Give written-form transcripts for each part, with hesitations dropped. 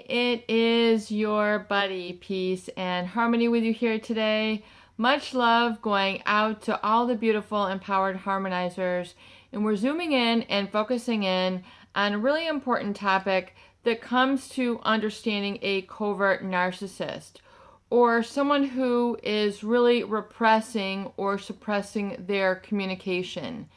It is your buddy, Peace and Harmony with you here today. Much love going out to all the beautiful, empowered harmonizers. And we're zooming in and focusing in on a really important topic that comes to understanding a covert narcissist, or someone who is really repressing or suppressing their communication.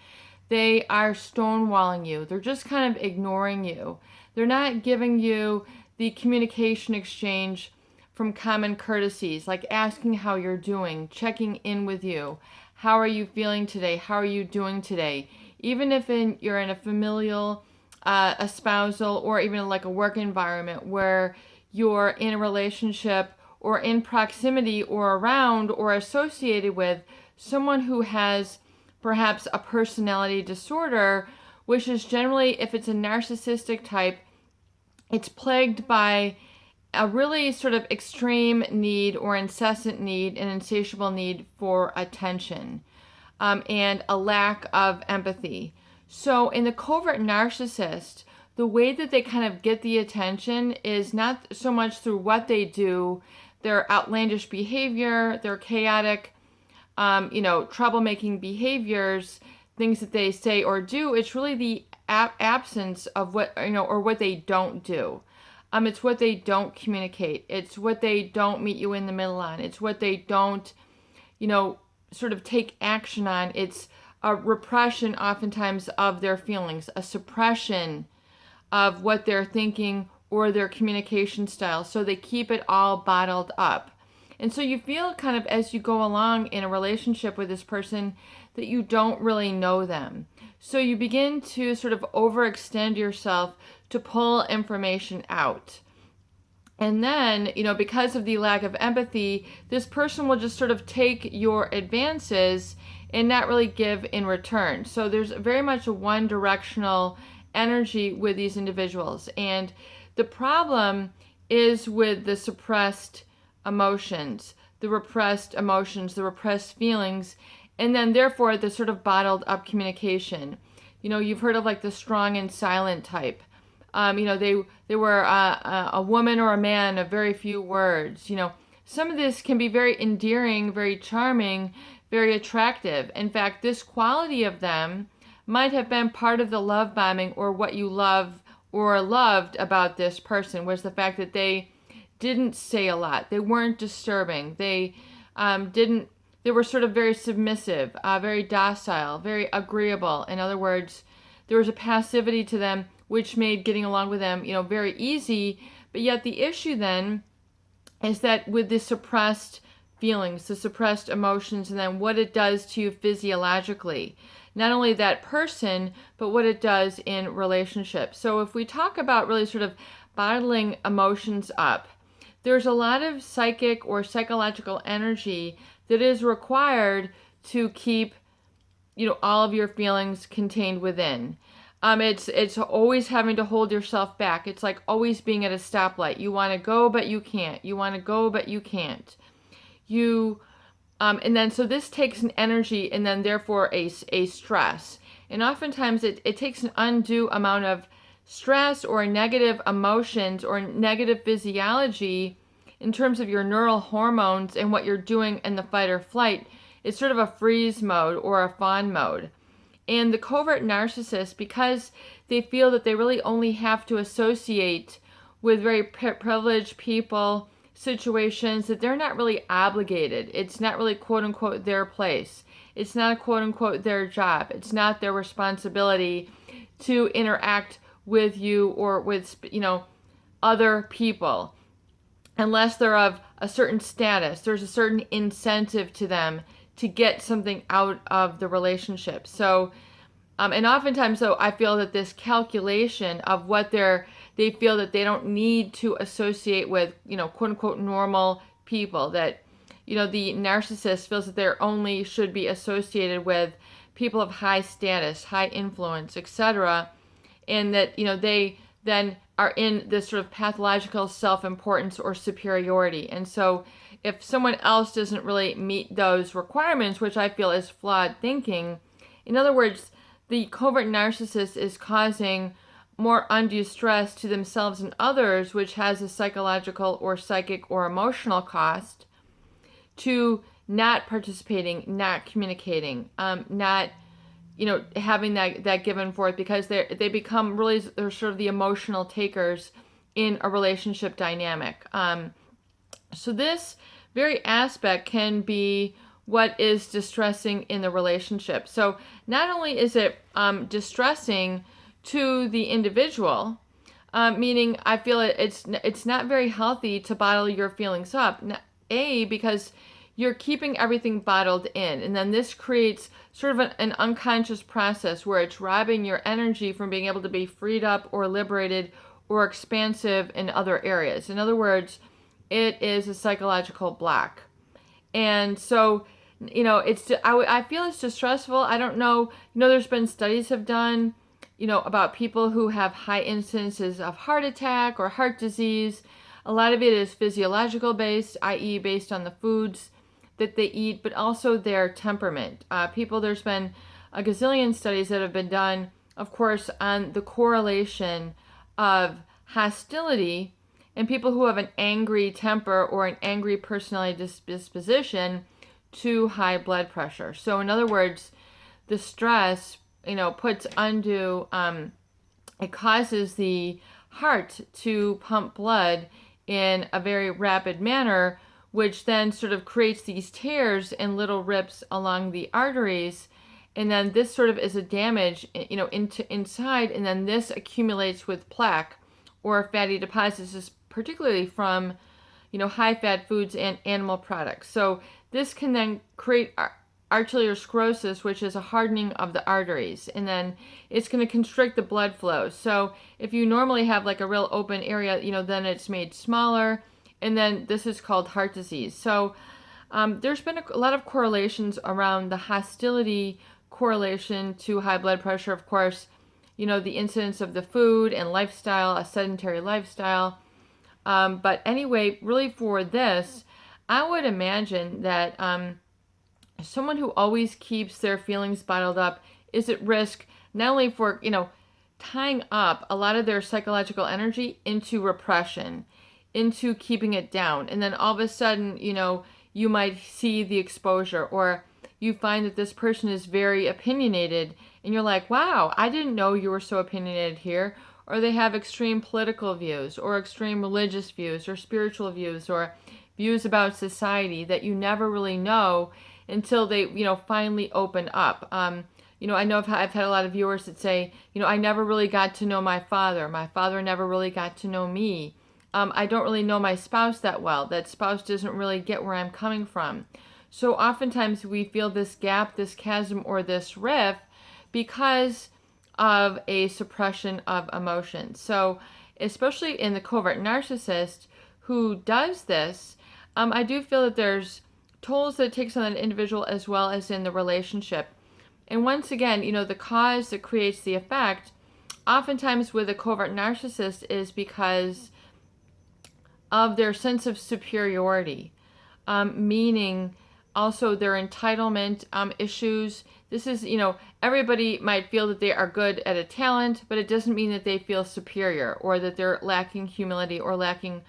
They are stonewalling you. They're just kind of ignoring you. They're not giving you the communication exchange from common courtesies, like asking how you're doing, checking in with you. How are you feeling today? How are you doing today? Even if you're in a familial, a spousal, or even like a work environment where you're in a relationship or in proximity or around or associated with someone who has perhaps a personality disorder, which is generally, if it's a narcissistic type, it's plagued by a really sort of extreme need or incessant need, an insatiable need for attention, and a lack of empathy. So in the covert narcissist, the way that they kind of get the attention is not so much through what they do, their outlandish behavior, their chaotic, troublemaking behaviors, things that they say or do. It's really the absence of what, or what they don't do. It's what they don't communicate. It's what they don't meet you in the middle on. It's what they don't, sort of take action on. It's a repression oftentimes of their feelings, a suppression of what they're thinking or their communication style. So they keep it all bottled up. And so you feel kind of as you go along in a relationship with this person that you don't really know them. So you begin to sort of overextend yourself to pull information out. And then, because of the lack of empathy, this person will just sort of take your advances and not really give in return. So there's very much a one-directional energy with these individuals. And the problem is with the suppressed emotions, the repressed feelings, and then therefore the sort of bottled up communication. You've heard of like the strong and silent type. They were a woman or a man of very few words. Some of this can be very endearing, very charming, very attractive. In fact, this quality of them might have been part of the love bombing, or what you love or loved about this person was the fact that they didn't say a lot. They weren't disturbing. They were sort of very submissive, very docile, very agreeable. In other words, there was a passivity to them which made getting along with them, very easy. But yet the issue then is that with the suppressed feelings, the suppressed emotions, and then what it does to you physiologically, not only that person, but what it does in relationships. So if we talk about really sort of bottling emotions up, there's a lot of psychic or psychological energy that is required to keep, all of your feelings contained within. It's always having to hold yourself back. It's like always being at a stoplight. You want to go, but you can't. You want to go, but you can't. And then so this takes an energy and then therefore a stress. And oftentimes it takes an undue amount of stress or negative emotions or negative physiology in terms of your neural hormones and what you're doing in the fight or flight. It's sort of a freeze mode or a fawn mode. And the covert narcissist, because they feel that they really only have to associate with very privileged people, situations, that they're not really obligated. It's not really quote unquote their place. It's not quote unquote their job. It's not their responsibility to interact with you or with, other people. Unless they're of a certain status, there's a certain incentive to them to get something out of the relationship. So, and oftentimes though, I feel that this calculation of what they feel that they don't need to associate with, quote unquote normal people, that, the narcissist feels that they only should be associated with people of high status, high influence, etc. And that, they then are in this sort of pathological self-importance or superiority. And so if someone else doesn't really meet those requirements, which I feel is flawed thinking, in other words, the covert narcissist is causing more undue stress to themselves and others, which has a psychological or psychic or emotional cost, to not participating, not communicating, not, having that give and forth, because they become really, they're sort of the emotional takers in a relationship dynamic. So this very aspect can be what is distressing in the relationship. So not only is it distressing to the individual, meaning I feel it's not very healthy to bottle your feelings up. Because you're keeping everything bottled in, and then this creates sort of an unconscious process where it's robbing your energy from being able to be freed up or liberated or expansive in other areas. In other words, it is a psychological block. And so, I feel it's distressful. I don't know, there's been studies have done, about people who have high incidences of heart attack or heart disease. A lot of it is physiological based, i.e. based on the foods that they eat, but also their temperament. There's been a gazillion studies that have been done, of course, on the correlation of hostility and people who have an angry temper or an angry personality disposition to high blood pressure. So in other words, the stress, puts undue, it causes the heart to pump blood in a very rapid manner, which then sort of creates these tears and little rips along the arteries. And then this sort of is a damage, inside, and then this accumulates with plaque or fatty deposits, particularly from, high fat foods and animal products. So this can then create arteriosclerosis, which is a hardening of the arteries, and then it's going to constrict the blood flow. So if you normally have like a real open area, then it's made smaller, and then this is called heart disease. So there's been a lot of correlations around the hostility correlation to high blood pressure. Of course, the incidence of the food and lifestyle, a sedentary lifestyle. But anyway, really for this, I would imagine that someone who always keeps their feelings bottled up is at risk not only for, tying up a lot of their psychological energy into repression, into keeping it down. And then all of a sudden, you might see the exposure, or you find that this person is very opinionated and you're like, wow, I didn't know you were so opinionated here. Or they have extreme political views or extreme religious views or spiritual views or views about society that you never really know until they, finally open up. I know I've had a lot of viewers that say, I never really got to know my father. My father never really got to know me. I don't really know my spouse that well. That spouse doesn't really get where I'm coming from. So oftentimes we feel this gap, this chasm, or this rift because of a suppression of emotion. So especially in the covert narcissist who does this, I do feel that there's tolls that it takes on an individual as well as in the relationship. And once again, the cause that creates the effect, oftentimes with a covert narcissist, is because of their sense of superiority, meaning also their entitlement issues. This is, everybody might feel that they are good at a talent, but it doesn't mean that they feel superior or that they're lacking humility or lacking,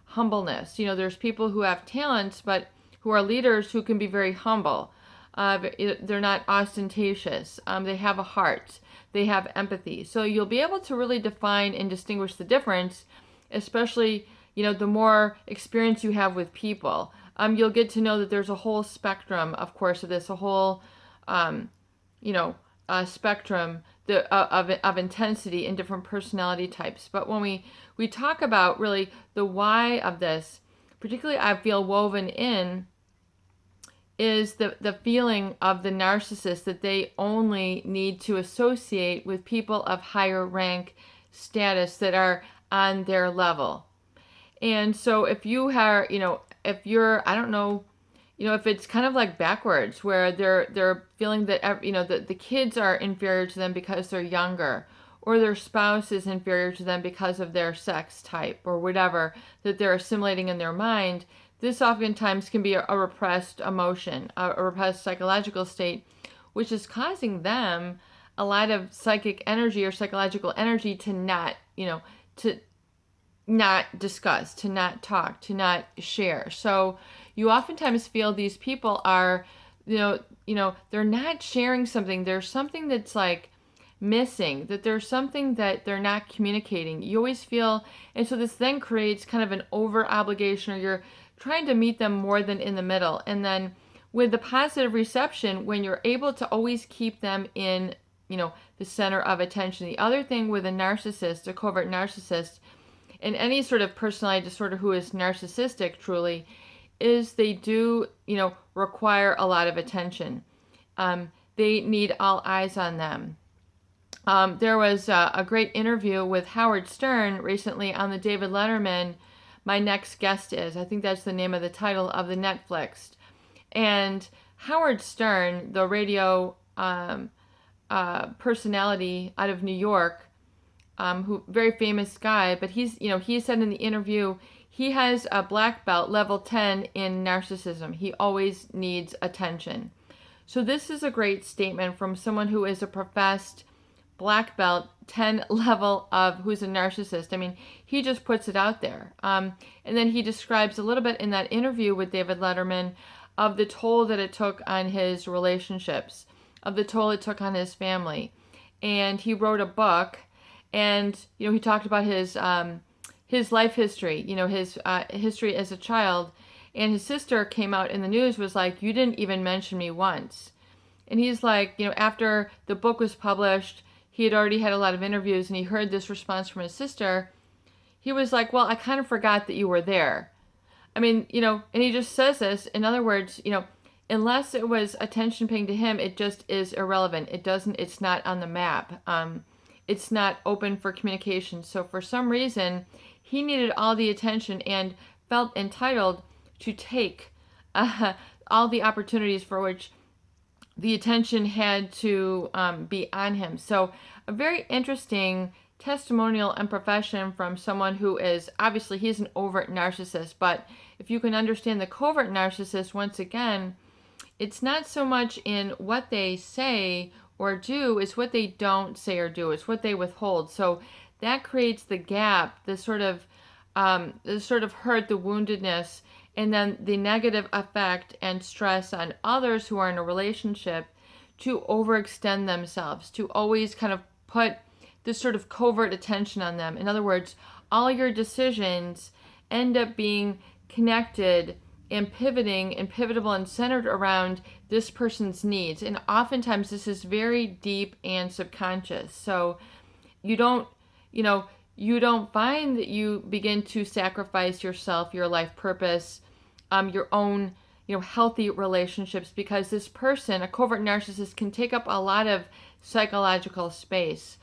humbleness. There's people who have talents, but who are leaders who can be very humble. They're not ostentatious. They have a heart. They have empathy. So you'll be able to really define and distinguish the difference, especially, the more experience you have with people. You'll get to know that there's a whole spectrum, of course, of this, a whole, spectrum of intensity in different personality types. But when we talk about really the why of this, particularly I feel woven in, is the feeling of the narcissist that they only need to associate with people of higher rank status that are on their level. And so if you are, if you're, I don't know, if it's kind of like backwards, where they're feeling that, that the kids are inferior to them because they're younger, or their spouse is inferior to them because of their sex type or whatever that they're assimilating in their mind, this oftentimes can be a repressed emotion, a repressed psychological state, which is causing them a lot of psychic energy or psychological energy to not, to not discuss, to not talk, to not share. So you oftentimes feel these people are, they're not sharing something. There's something that's like missing, that there's something that they're not communicating. You always feel, and so this then creates kind of an over obligation, or you're trying to meet them more than in the middle. And then with the positive reception, when you're able to always keep them in, the center of attention. The other thing with a narcissist, a covert narcissist, and any sort of personality disorder who is narcissistic truly, is they do, require a lot of attention. They need all eyes on them. There was a great interview with Howard Stern recently on the David Letterman, My Next Guest Is. I think that's the name of the title of the Netflix. And Howard Stern, the radio personality out of New York, who very famous guy, but he said in the interview he has a black belt level 10 in narcissism. He always needs attention. So this is a great statement from someone who is a professed black belt 10 level of who's a narcissist. I mean, he just puts it out there. And then he describes a little bit in that interview with David Letterman of the toll that it took on his relationships, of the toll it took on his family. And he wrote a book, and he talked about his life history, his history as a child. And his sister came out in the news, was like, "You didn't even mention me once." And he's like, after the book was published, he had already had a lot of interviews, and he heard this response from his sister. He was like, "Well, I kind of forgot that you were there." I mean, and he just says this. In other words, unless it was attention paying to him, it just is irrelevant. It's not on the map. It's not open for communication. So for some reason, he needed all the attention and felt entitled to take all the opportunities for which the attention had to be on him. So a very interesting testimonial and profession from someone who is, obviously he's an overt narcissist, but if you can understand the covert narcissist, once again, it's not so much in what they say or do, it's what they don't say or do, it's what they withhold. So that creates the gap, the sort of hurt, the woundedness, and then the negative effect and stress on others who are in a relationship to overextend themselves, to always kind of put this sort of covert attention on them. In other words, all your decisions end up being connected and pivoting and pivotable and centered around this person's needs. And oftentimes this is very deep and subconscious. So you don't find that you begin to sacrifice yourself, your life purpose, your own, healthy relationships, because this person, a covert narcissist, can take up a lot of psychological space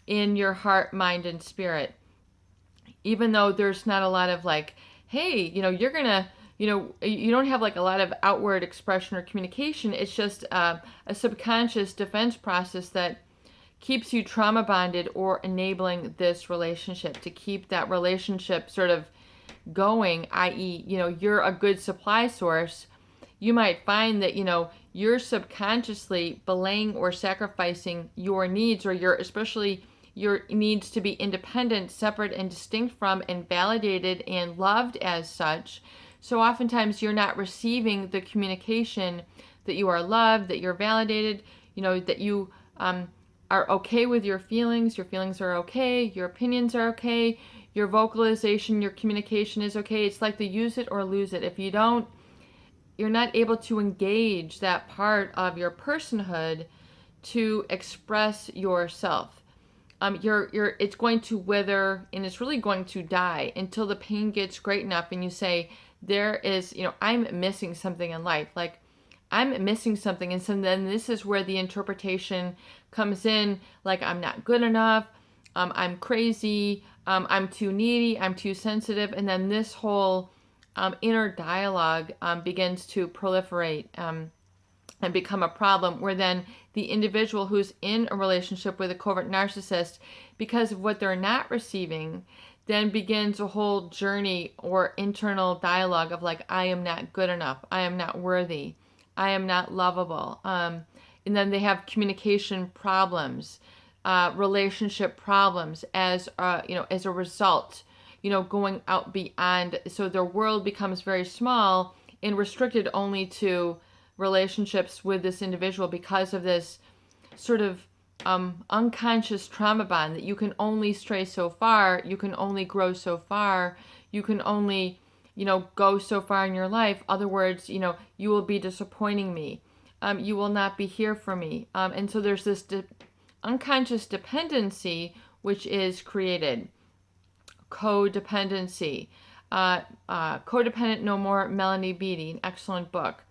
in your heart, mind, and spirit. Even though there's not a lot of like, hey, you're gonna, you don't have like a lot of outward expression or communication. It's just a subconscious defense process that keeps you trauma bonded or enabling this relationship, to keep that relationship sort of going, i.e., you're a good supply source. You might find that, you're subconsciously belaying or sacrificing your needs, or especially your needs to be independent, separate, and distinct from, and validated and loved as such. So oftentimes you're not receiving the communication that you are loved, that you're validated, that you are okay with your feelings are okay, your opinions are okay, your vocalization, your communication is okay. It's like the use it or lose it. If you don't, you're not able to engage that part of your personhood to express yourself. It's going to wither, and it's really going to die until the pain gets great enough and you say, there is, I'm missing something in life. Like, I'm missing something. And so then this is where the interpretation comes in, like, I'm not good enough, I'm crazy, I'm too needy, I'm too sensitive. And then this whole inner dialogue begins to proliferate and become a problem, where then the individual who's in a relationship with a covert narcissist, because of what they're not receiving, then begins a whole journey or internal dialogue of like, I am not good enough, I am not worthy, I am not lovable. And then they have communication problems, relationship problems as as a result, going out beyond. So their world becomes very small and restricted only to relationships with this individual because of this sort of unconscious trauma bond that you can only stray so far, you can only grow so far, you can only, go so far in your life. Other words, you will be disappointing me. You will not be here for me. And so there's this unconscious dependency which is created. Codependency. Codependent No More, Melanie Beattie, an excellent book.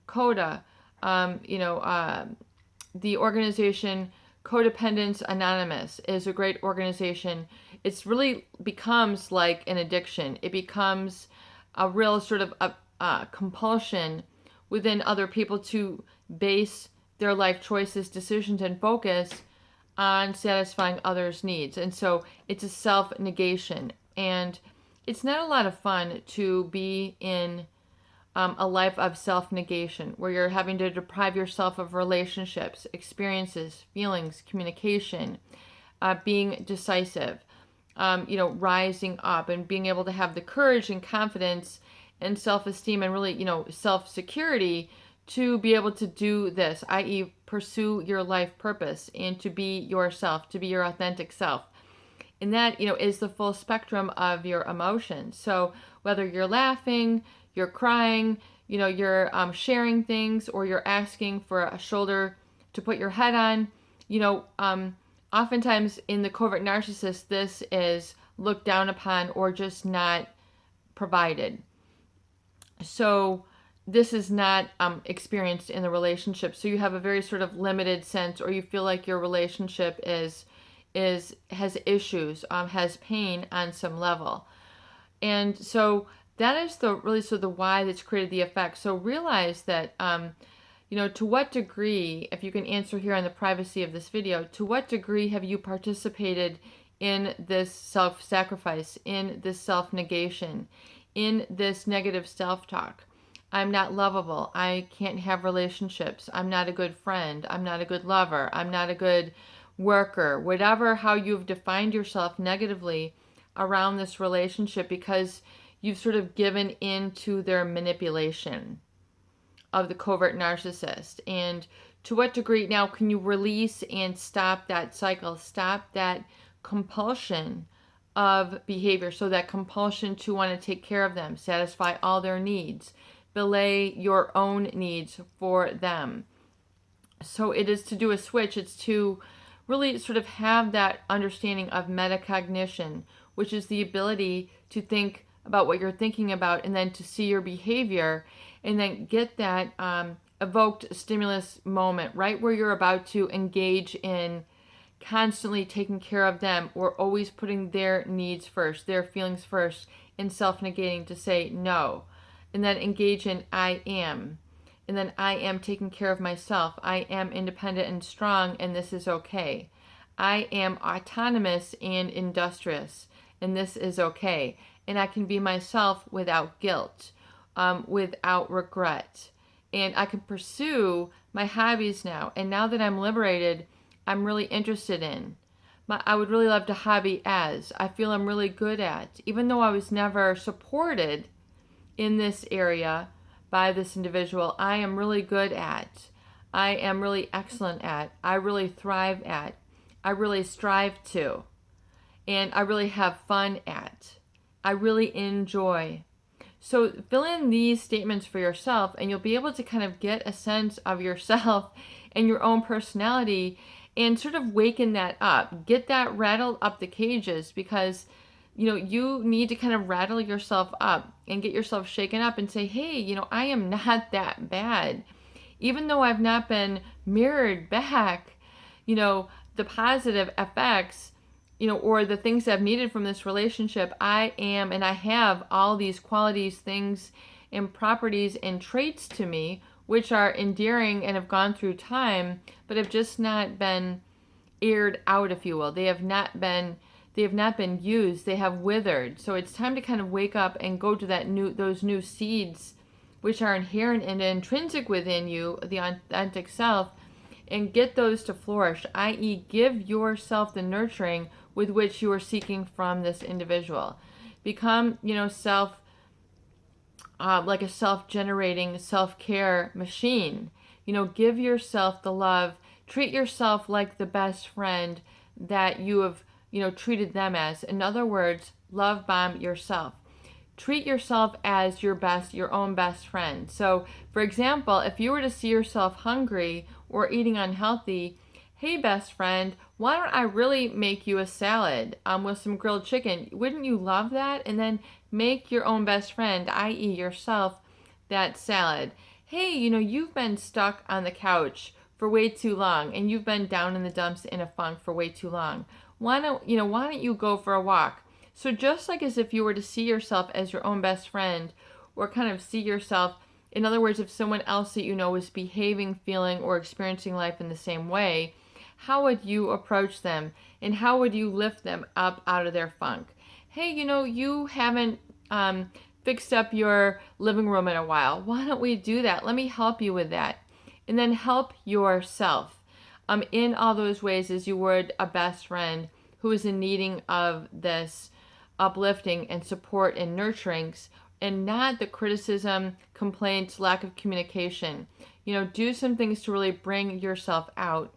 CODA, the organization Codependence Anonymous is a great organization. It's really becomes like an addiction. It becomes a real sort of a compulsion within other people to base their life choices, decisions, and focus on satisfying others' needs. And so it's a self-negation. And it's not a lot of fun to be in a life of self-negation, where you're having to deprive yourself of relationships, experiences, feelings, communication, being decisive, rising up and being able to have the courage and confidence and self-esteem and really, self-security to be able to do this, i.e. pursue your life purpose and to be yourself, to be your authentic self. And that, is the full spectrum of your emotions. So whether you're laughing, you're crying, you're sharing things, or you're asking for a shoulder to put your head on, oftentimes in the covert narcissist, this is looked down upon or just not provided. So this is not experienced in the relationship. So you have a very sort of limited sense, or you feel like your relationship has issues, has pain on some level. And so that is the why that's created the effect. So realize that, to what degree, if you can answer here in the privacy of this video, to what degree have you participated in this self-sacrifice, in this self-negation, in this negative self-talk? I'm not lovable. I can't have relationships. I'm not a good friend. I'm not a good lover. I'm not a good worker. Whatever, how you've defined yourself negatively around this relationship because you've sort of given in to their manipulation of the covert narcissist. And to what degree now can you release and stop that cycle, stop that compulsion of behavior, so that compulsion to want to take care of them, satisfy all their needs, belay your own needs for them. So it is to do a switch. It's to really sort of have that understanding of metacognition, which is the ability to think about what you're thinking about and then to see your behavior and then get that evoked stimulus moment right where you're about to engage in constantly taking care of them or always putting their needs first, their feelings first, and self-negating to say no. And then engage in I am. And then I am taking care of myself. I am independent and strong, and this is okay. I am autonomous and industrious, and this is okay. And I can be myself without guilt, without regret. And I can pursue my hobbies now. And now that I'm liberated, I'm really interested in. I would really love to hobby as. I feel I'm really good at. Even though I was never supported in this area by this individual, I am really good at. I am really excellent at. I really thrive at. I really strive to. And I really have fun at. I really enjoy. So fill in these statements for yourself and you'll be able to kind of get a sense of yourself and your own personality and sort of waken that up. Get that rattled up the cages because, you need to kind of rattle yourself up and get yourself shaken up and say, hey, I am not that bad. Even though I've not been mirrored back, the positive effects, or the things I've needed from this relationship, I am and I have all these qualities, things, and properties and traits to me, which are endearing and have gone through time, but have just not been aired out, if you will. They have not been used. They have withered. So it's time to kind of wake up and go to those new seeds, which are inherent and intrinsic within you, the authentic self, and get those to flourish, i.e. give yourself the nurturing with which you are seeking from this individual. Become, like a self-generating self-care machine. Give yourself the love. Treat yourself like the best friend that you have, treated them as. In other words, love bomb yourself. Treat yourself as your own best friend. So, for example, if you were to see yourself hungry or eating unhealthy, hey, best friend, why don't I really make you a salad with some grilled chicken? Wouldn't you love that? And then make your own best friend, i.e. yourself, that salad. Hey, you've been stuck on the couch for way too long, and you've been down in the dumps in a funk for way too long. Why don't you go for a walk? So just like as if you were to see yourself as your own best friend, or kind of see yourself, in other words, if someone else that you know is behaving, feeling, or experiencing life in the same way, how would you approach them? And how would you lift them up out of their funk? Hey, you haven't fixed up your living room in a while. Why don't we do that? Let me help you with that. And then help yourself in all those ways as you would a best friend who is in needing of this uplifting and support and nurturings, and not the criticism, complaints, lack of communication. Do some things to really bring yourself out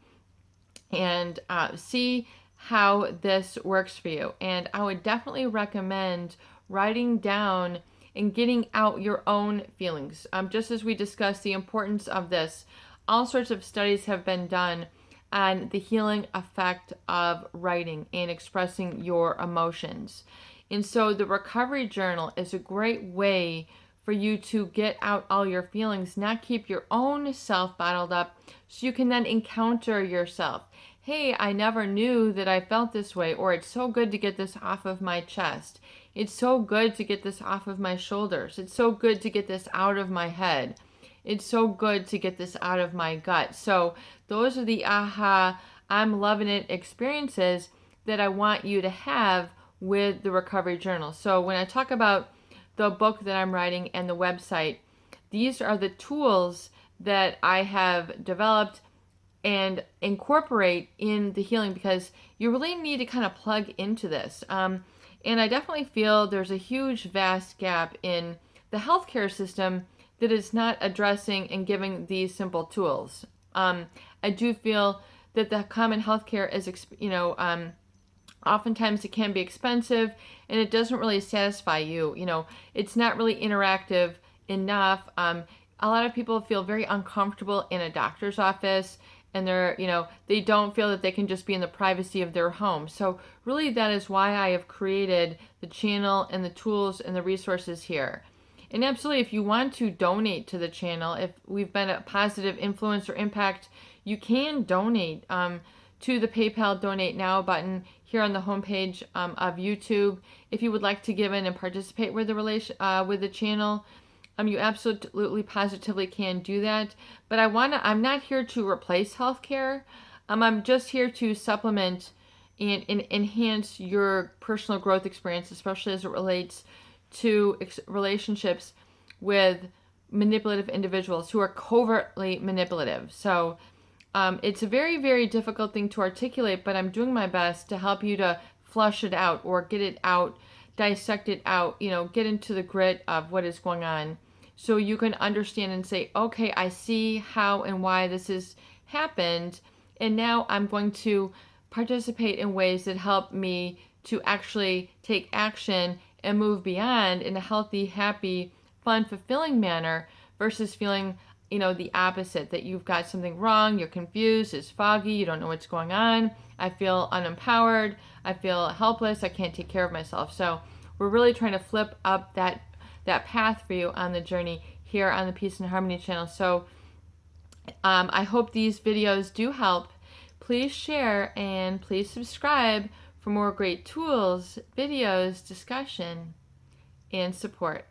and see how this works for you. And I would definitely recommend writing down and getting out your own feelings. Just as we discussed the importance of this, all sorts of studies have been done on the healing effect of writing and expressing your emotions. And so the recovery journal is a great way for you to get out all your feelings, not keep your own self bottled up, so you can then encounter yourself. Hey, I never knew that I felt this way, or it's so good to get this off of my chest. It's so good to get this off of my shoulders. It's so good to get this out of my head. It's so good to get this out of my gut. So those are the aha, I'm loving it experiences that I want you to have with the recovery journal. So when I talk about the book that I'm writing and the website, these are the tools that I have developed and incorporate in the healing, because you really need to kind of plug into this. And I definitely feel there's a huge, vast gap in the healthcare system that is not addressing and giving these simple tools. I do feel that the common healthcare is, oftentimes it can be expensive and it doesn't really satisfy you. It's not really interactive enough. A lot of people feel very uncomfortable in a doctor's office, and they don't feel that they can just be in the privacy of their home. So really that is why I have created the channel and the tools and the resources here. And absolutely, if you want to donate to the channel, if we've been a positive influence or impact, you can donate to the PayPal Donate Now button here on the homepage of YouTube. If you would like to give in and participate with the channel, you absolutely positively can do that. But I'm not here to replace healthcare. I'm just here to supplement and enhance your personal growth experience, especially as it relates to relationships with manipulative individuals who are covertly manipulative. So it's a very, very difficult thing to articulate, but I'm doing my best to help you to flush it out or get it out, dissect it out, get into the grit of what is going on, so you can understand and say, okay, I see how and why this has happened, and now I'm going to participate in ways that help me to actually take action and move beyond in a healthy, happy, fun, fulfilling manner, versus feeling, the opposite, that you've got something wrong, you're confused, it's foggy, you don't know what's going on, I feel unempowered, I feel helpless, I can't take care of myself. So we're really trying to flip up that path for you on the journey here on the Peace and Harmony channel. So I hope these videos do help. Please share and please subscribe for more great tools, videos, discussion, and support.